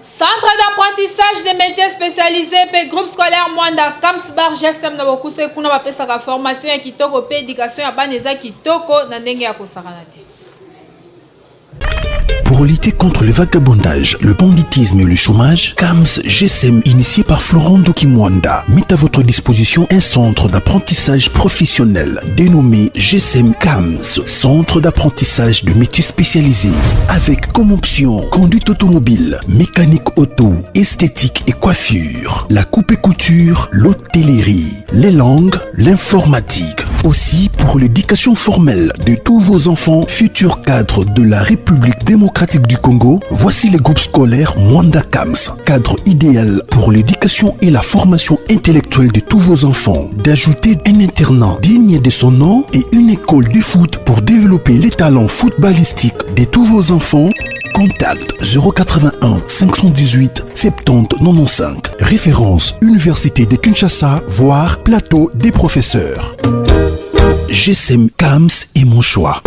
Centre d'apprentissage des métiers spécialisés pe groupe scolaire Mwanda Kams bar GSM na bokuse kuna bapesaka formation ya kitoko pe éducation ya baneza kitoko na ndenge ya kosakana te. Pour lutter contre le vagabondage, le banditisme et le chômage, KAMS GSM, initié par Florent Dokimwanda, met à votre disposition un centre d'apprentissage professionnel dénommé GSM KAMS, centre d'apprentissage de métiers spécialisés, avec comme option conduite automobile, mécanique auto, esthétique et coiffure, la coupe et couture, l'hôtellerie, les langues, l'informatique. Aussi pour l'éducation formelle de tous vos enfants, futurs cadres de la République démocratique du Congo, voici les groupes scolaires Mwanda KAMS, cadre idéal pour l'éducation et la formation intellectuelle de tous vos enfants. D'ajouter un internat digne de son nom et une école de foot pour développer les talents footballistiques de tous vos enfants. Contact 081 518 70 95. Référence Université de Kinshasa, voire plateau des professeurs. GSM KAMS est mon choix.